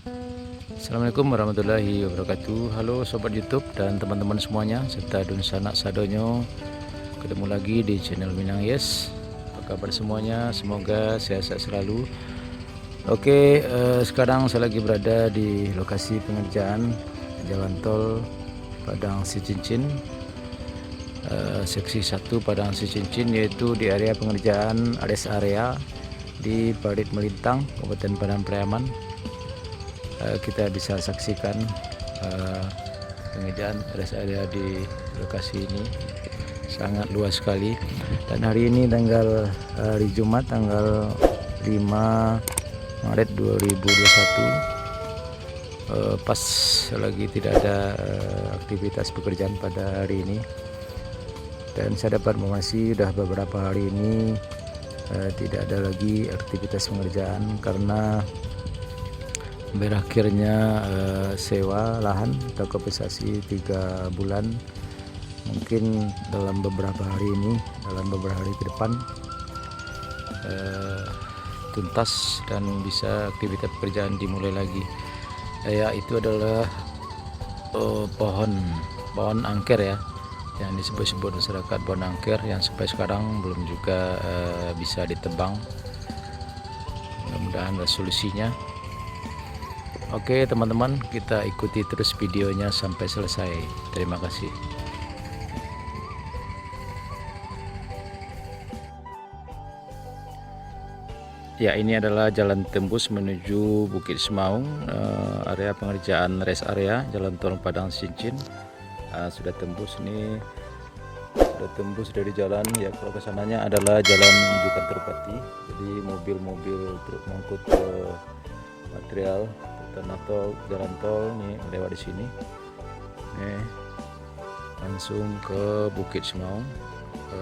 Assalamualaikum warahmatullahi wabarakatuh. Halo sobat YouTube dan teman-teman semuanya serta dun sanak sadonyo. Ketemu lagi di channel Minang Yes. Apa kabar semuanya? Semoga sehat-sehat selalu. Oke, sekarang saya lagi berada di lokasi pengerjaan jalan tol Padang Sicincin, seksi 1 Padang Sicincin, yaitu di area pengerjaan rest area di Parit Melintang, Kabupaten Padang Pariaman. Kita bisa saksikan pengerjaan rest area di lokasi ini sangat luas sekali. Dan hari ini hari Jumat tanggal 5 Maret 2021, pas lagi tidak ada aktivitas pekerjaan pada hari ini. Dan saya dapat informasi sudah beberapa hari ini tidak ada lagi aktivitas pengerjaan karena berakhirnya sewa lahan atau kompensasi 3 bulan. Mungkin dalam beberapa hari ini, dalam beberapa hari ke depan tuntas dan bisa aktivitas pekerjaan dimulai lagi. Itu adalah pohon angker ya, yang disebut-sebut masyarakat pohon angker, yang sampai sekarang belum juga bisa ditebang. Mudah-mudahan resolusinya. Oke teman-teman, kita ikuti terus videonya sampai selesai. Terima kasih. Ya, ini adalah jalan tembus menuju Bukit Semaung, area pengerjaan rest area jalan tol Padang Sicincin. Sudah tembus nih, sudah tembus dari jalan ya. Kalau kesananya adalah jalan menuju kantor Bupati. Jadi mobil-mobil truk mengangkut material atau jalan tol nih lewat di sini. Langsung ke Bukit Semaung,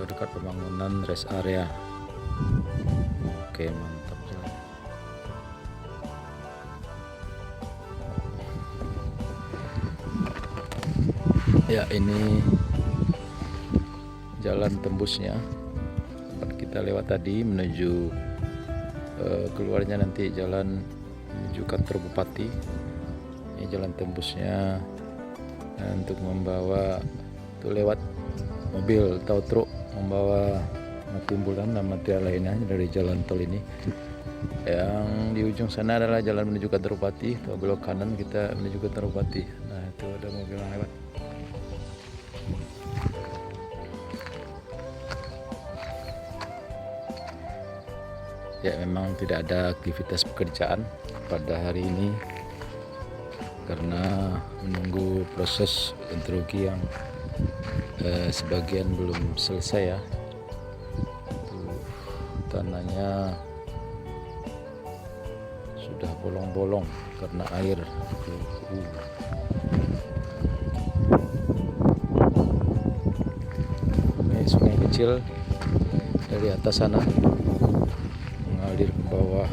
dekat pembangunan rest area. Oke, mantap. Ya, ini jalan tembusnya tempat kita lewat tadi menuju keluarnya nanti jalan menuju kantor bupati. Ini jalan tembusnya untuk membawa lewat mobil atau truk membawa timbulan dan material lainnya dari jalan tol ini. Yang di ujung sana adalah jalan menuju kantor bupati, atau belok kanan kita menuju kantor bupati. Nah, itu ada mobil yang lewat. Ya, memang tidak ada aktivitas pekerjaan pada hari ini karena menunggu proses interogasi yang sebagian belum selesai ya. Tanahnya sudah bolong-bolong karena air. Ini sungai kecil dari atas sana mengalir ke bawah.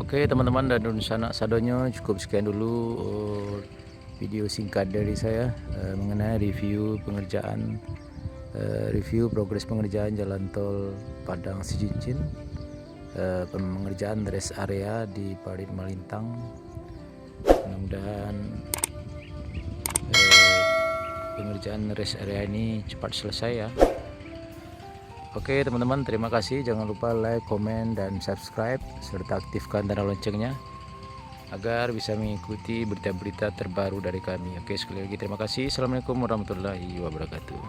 Oke teman-teman dan sanak sadonyo, cukup sekian dulu video singkat dari saya mengenai review progres pengerjaan jalan tol Padang Sicincin, pengerjaan rest area di Parit Malintang. Mudah-mudahan pengerjaan rest area ini cepat selesai ya. Oke teman-teman, terima kasih. Jangan lupa like, komen, dan subscribe serta aktifkan tanda loncengnya agar bisa mengikuti berita-berita terbaru dari kami. Oke, sekali lagi terima kasih. Assalamualaikum warahmatullahi wabarakatuh.